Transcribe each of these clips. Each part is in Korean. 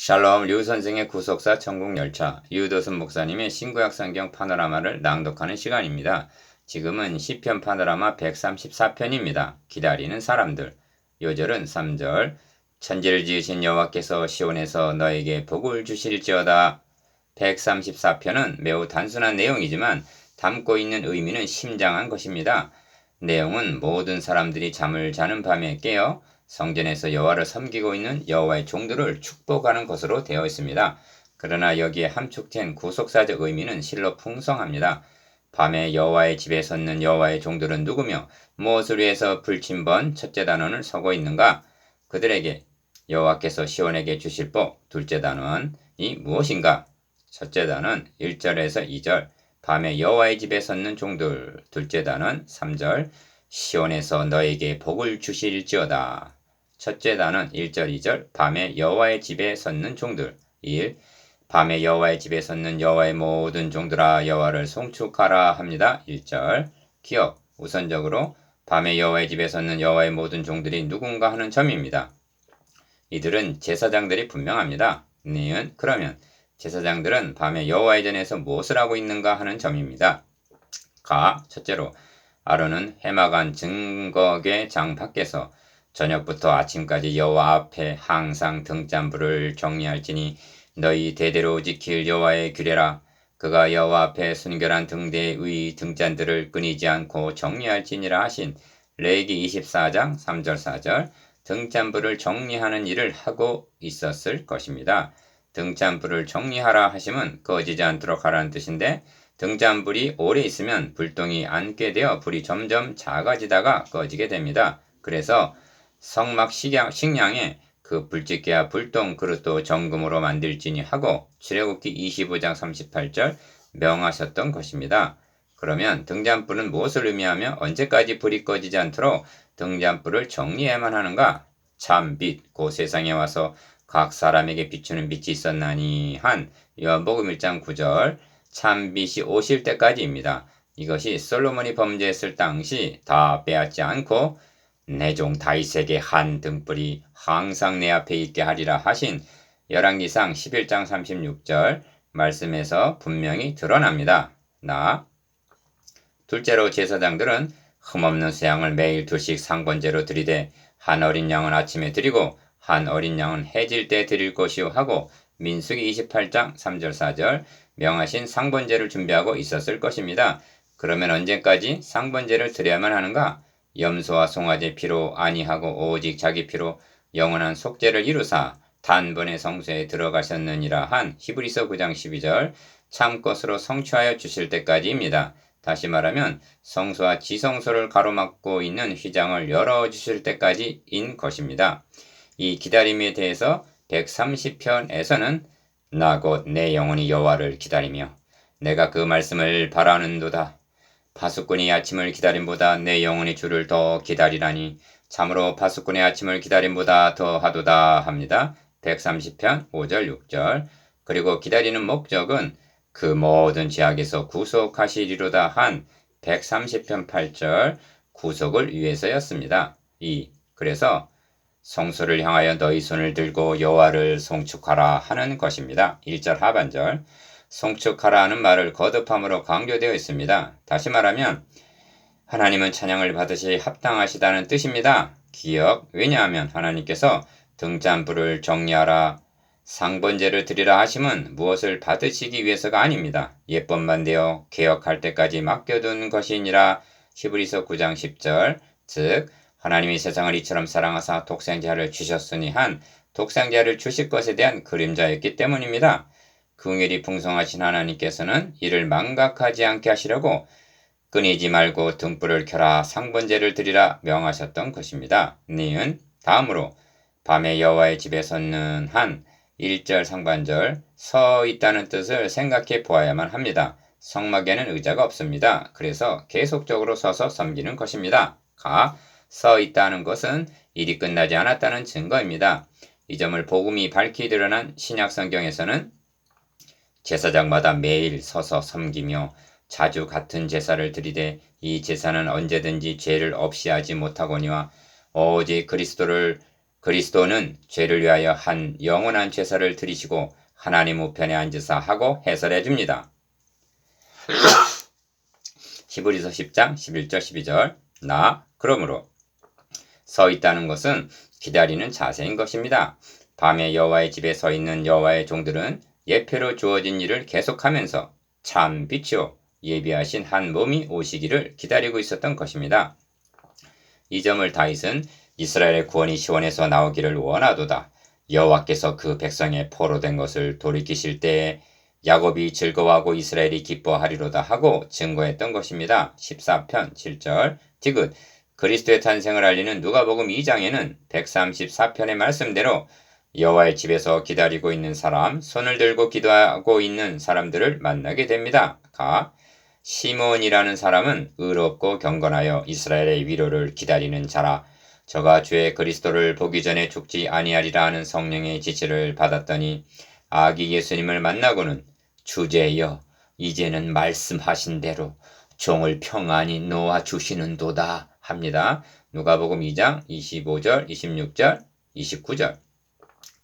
샬롬 류 선생의 구속사 천국열차 유도순 목사님의 신구약 성경 파노라마를 낭독하는 시간입니다. 지금은 시편 파노라마 134편입니다. 기다리는 사람들. 요절은 3절 천지를 지으신 여호와께서 시온에서 너에게 복을 주실지어다. 134편은 매우 단순한 내용이지만 담고 있는 의미는 심장한 것입니다. 내용은 모든 사람들이 잠을 자는 밤에 깨어 성전에서 여호와를 섬기고 있는 여호와의 종들을 축복하는 것으로 되어 있습니다. 그러나 여기에 함축된 구속사적 의미는 실로 풍성합니다. 밤에 여호와의 집에 섰는 여호와의 종들은 누구며 무엇을 위해서 불침번 첫째 단원을 서고 있는가? 그들에게 여호와께서 시온에게 주실 복. 둘째 단원이 무엇인가? 첫째 단원 1절에서 2절 밤에 여호와의 집에 섰는 종들. 둘째 단원 3절 시온에서 너에게 복을 주실지어다. 첫째 단원 1절 2절 밤에 여호와의 집에 섰는 종들. 1. 밤에 여호와의 집에 섰는 여호와의 모든 종들아 여호와를 송축하라 합니다. 1절 기억 우선적으로 밤에 여호와의 집에 섰는 여호와의 모든 종들이 누군가 하는 점입니다. 이들은 제사장들이 분명합니다. 니은 그러면 제사장들은 밤에 여호와의 전에서 무엇을 하고 있는가 하는 점입니다. 가 첫째로 아론은 해마간 증거궤 장 밖에서 저녁부터 아침까지 여호와 앞에 항상 등잔불을 정리할지니 너희 대대로 지킬 여호와의 규례라. 그가 여호와 앞에 순결한 등대의 등잔들을 끊이지 않고 정리할지니라 하신 레위기 24장 3절 4절 등잔불을 정리하는 일을 하고 있었을 것입니다. 등잔불을 정리하라 하심은 꺼지지 않도록 하라는 뜻인데 등잔불이 오래 있으면 불똥이 앉게 되어 불이 점점 작아지다가 꺼지게 됩니다. 그래서 성막 식량에 그 불집게와 불똥 그릇도 정금으로 만들지니 하고 출애굽기 25장 38절 명하셨던 것입니다. 그러면 등잔불은 무엇을 의미하며 언제까지 불이 꺼지지 않도록 등잔불을 정리해야만 하는가? 참 빛, 그 세상에 와서 각 사람에게 비추는 빛이 있었나니 한 요한복음 1장 9절 참 빛이 오실 때까지입니다. 이것이 솔로몬이 범죄했을 당시 다 빼앗지 않고 내 종 다윗에게 한 등불이 항상 내 앞에 있게 하리라 하신 열왕기상 11장 36절 말씀에서 분명히 드러납니다. 둘째로 제사장들은 흠없는 수양을 매일 둘씩 상번제로 드리되 한 어린 양은 아침에 드리고 한 어린 양은 해질 때 드릴 것이요 하고 민수기 28장 3절 4절 명하신 상번제를 준비하고 있었을 것입니다. 그러면 언제까지 상번제를 드려야만 하는가? 염소와 송아지 피로 아니하고 오직 자기 피로 영원한 속죄를 이루사 단번에 성소에 들어가셨느니라 한 히브리서 9장 12절 참 것으로 성취하여 주실 때까지입니다. 다시 말하면 성소와 지성소를 가로막고 있는 휘장을 열어주실 때까지인 것입니다. 이 기다림에 대해서 130편에서는 나 곧 내 영혼이 여호와를 기다리며 내가 그 말씀을 바라는도다. 파수꾼이 아침을 기다림보다 내 영혼이 주를 더 기다리라니 참으로 파수꾼의 아침을 기다림보다 더하도다 합니다. 130편 5절 6절 그리고 기다리는 목적은 그 모든 죄악에서 구속하시리로다 한 130편 8절 구속을 위해서였습니다. 2. 그래서 성소를 향하여 너희 손을 들고 여호와를 송축하라 하는 것입니다. 1절 하반절 송축하라 하는 말을 거듭함으로 강조되어 있습니다. 다시 말하면 하나님은 찬양을 받으시 합당하시다는 뜻입니다. 기억 왜냐하면 하나님께서 등잔불을 정리하라 상번제를 드리라 하심은 무엇을 받으시기 위해서가 아닙니다. 예법만 되어 개혁할 때까지 맡겨둔 것이니라 히브리서 9장 10절 즉 하나님이 세상을 이처럼 사랑하사 독생자를 주셨으니 한 독생자를 주실 것에 대한 그림자였기 때문입니다. 긍휼이 풍성하신 하나님께서는 이를 망각하지 않게 하시려고 끊이지 말고 등불을 켜라 상번제를 드리라 명하셨던 것입니다. 니은 다음으로 밤에 여호와의 집에 섰는 한 1절 상반절 서 있다는 뜻을 생각해 보아야만 합니다. 성막에는 의자가 없습니다. 그래서 계속적으로 서서 섬기는 것입니다. 서 있다는 것은 일이 끝나지 않았다는 증거입니다. 이 점을 복음이 밝히 드러난 신약 성경에서는 제사장마다 매일 서서 섬기며 자주 같은 제사를 드리되 이 제사는 언제든지 죄를 없이 하지 못하거니와 오직 그리스도를 그리스도는 죄를 위하여 한 영원한 제사를 드리시고 하나님 우편에 앉으사 하고 해설해 줍니다. 히브리서 10장 11절 12절 나 그러므로 서 있다는 것은 기다리는 자세인 것입니다. 밤에 여호와의 집에 서 있는 여호와의 종들은 예표로 주어진 일을 계속하면서 참 빛이요 예비하신 한 몸이 오시기를 기다리고 있었던 것입니다. 이 점을 다윗은 이스라엘의 구원이 시온에서 나오기를 원하도다. 여호와께서 그 백성의 포로된 것을 돌이키실 때에 야곱이 즐거워하고 이스라엘이 기뻐하리로다 하고 증거했던 것입니다. 14편 7절 디귿 그리스도의 탄생을 알리는 누가복음 2장에는 134편의 말씀대로 여호와의 집에서 기다리고 있는 사람, 손을 들고 기도하고 있는 사람들을 만나게 됩니다. 가 시몬이라는 사람은 의롭고 경건하여 이스라엘의 위로를 기다리는 자라. 저가 주의 그리스도를 보기 전에 죽지 아니하리라 하는 성령의 지시를 받았더니 아기 예수님을 만나고는 주제여 이제는 말씀하신 대로 종을 평안히 놓아 주시는도다 합니다. 누가복음 2장 25절, 26절, 29절.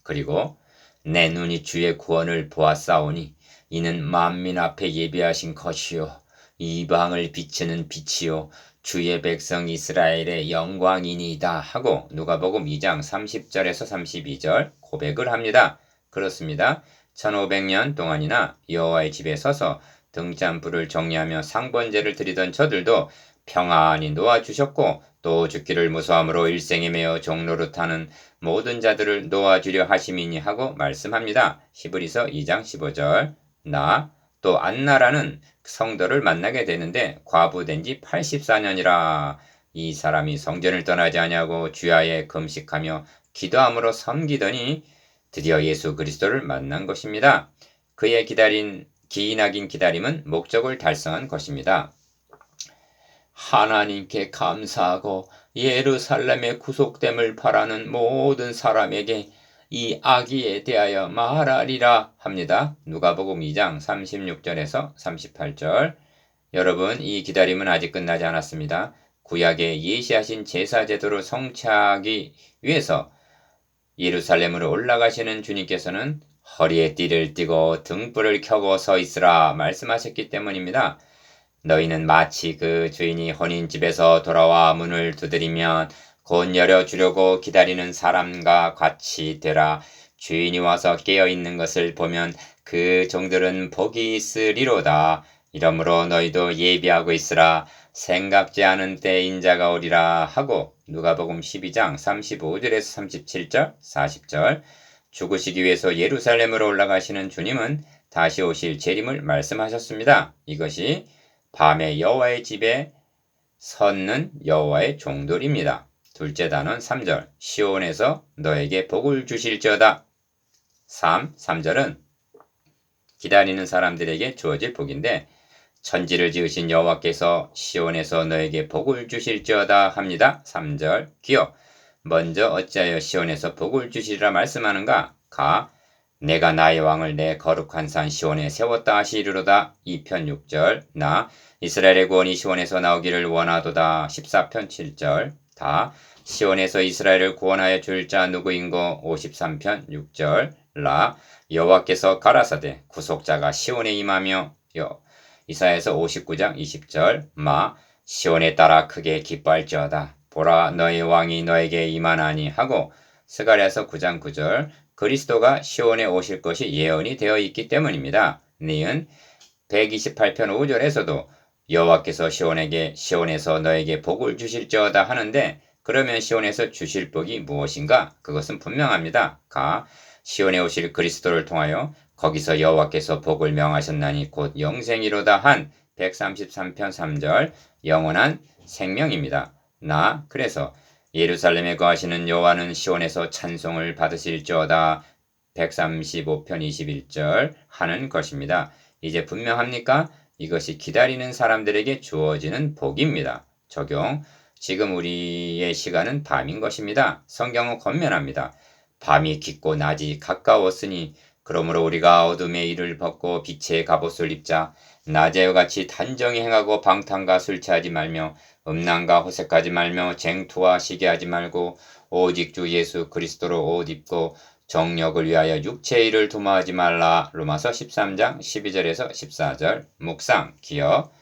그리고 내 눈이 주의 구원을 보았사오니 이는 만민 앞에 예비하신 것이요 이방을 비추는 빛이요 주의 백성 이스라엘의 영광이니이다 하고 누가복음 2장 30절에서 32절 고백을 합니다. 그렇습니다. 1500년 동안이나 여호와의 집에 서서 등잔불을 정리하며 상번제를 드리던 저들도 평안히 놓아주셨고 또 죽기를 무서함으로 일생에 매어 종노릇하는 모든 자들을 놓아주려 하심이니 하고 말씀합니다. 히브리서 2장 15절 나 또 안나라는 성도를 만나게 되는데 과부된 지 84년이라 이 사람이 성전을 떠나지 아니하고 주야에 금식하며 기도함으로 섬기더니 드디어 예수 그리스도를 만난 것입니다. 그의 기나긴 기다림은 목적을 달성한 것입니다. 하나님께 감사하고 예루살렘의 구속됨을 바라는 모든 사람에게 이 아기에 대하여 말하리라 합니다. 누가복음 2장 36절에서 38절. 여러분, 이 기다림은 아직 끝나지 않았습니다. 구약에 예시하신 제사 제도를 성취하기 위해서 예루살렘으로 올라가시는 주님께서는 허리에 띠를 띠고 등불을 켜고 서 있으라 말씀하셨기 때문입니다. 너희는 마치 그 주인이 혼인집에서 돌아와 문을 두드리면 곧 열어주려고 기다리는 사람과 같이 되라. 주인이 와서 깨어있는 것을 보면 그 종들은 복이 있으리로다. 이러므로 너희도 예비하고 있으라. 생각지 않은 때 인자가 오리라 하고 누가복음 12장 35절에서 37절 40절 죽으시기 위해서 예루살렘으로 올라가시는 주님은 다시 오실 재림을 말씀하셨습니다. 이것이 밤에 여호와의 집에 섰는 여호와의 종들입니다. 둘째 단원 3절 시온에서 너에게 복을 주실지어다. 3절은 기다리는 사람들에게 주어질 복인데 천지를 지으신 여호와께서 시온에서 너에게 복을 주실지어다 합니다. 3절 기억 먼저 어찌하여 시온에서 복을 주시리라 말씀하는가? 가 내가 나의 왕을 내 거룩한 산 시온에 세웠다 하시리로다. 2편 6절 나 이스라엘의 구원이 시온에서 나오기를 원하도다. 14편 7절 다 시온에서 이스라엘을 구원하여 줄 자 누구인고. 53편 6절 라 여호와께서 가라사대 구속자가 시온에 임하며 이사야서 59장 20절 마 시온에 따라 크게 기뻐할지어다. 보라 너의 왕이 너에게 임하나니 하고 스가랴서 9장 9절 그리스도가 시온에 오실 것이 예언이 되어 있기 때문입니다. 니은 128편 5절에서도 여호와께서 시온에서 너에게 복을 주실지어다 하는데 그러면 시온에서 주실 복이 무엇인가? 그것은 분명합니다. 가 시온에 오실 그리스도를 통하여 거기서 여호와께서 복을 명하셨나니 곧 영생이로다 한 133편 3절 영원한 생명입니다. 나 그래서 예루살렘에 거하시는 여호와는 시온에서 찬송을 받으실지어다 135편 21절 하는 것입니다. 이제 분명합니까? 이것이 기다리는 사람들에게 주어지는 복입니다. 적용 지금 우리의 시간은 밤인 것입니다. 성경은 권면합니다. 밤이 깊고 낮이 가까웠으니 그러므로 우리가 어둠의 일을 벗고 빛의 갑옷을 입자. 낮에와 같이 단정히 행하고 방탕과 술 취하지 말며 음란과 호색하지 말며 쟁투와 시기하지 말고 오직 주 예수 그리스도로 옷 입고 정욕을 위하여 육체의 일을 도모하지 말라. 로마서 13장 12절에서 14절. 묵상, 기억.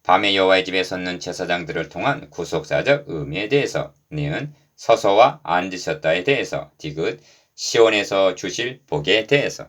밤에 여호와의 집에 섰는 제사장들을 통한 구속사적 의미에 대해서. 니은 서서와 앉으셨다에 대해서. 디귿 시온에서 주실 복에 대해서.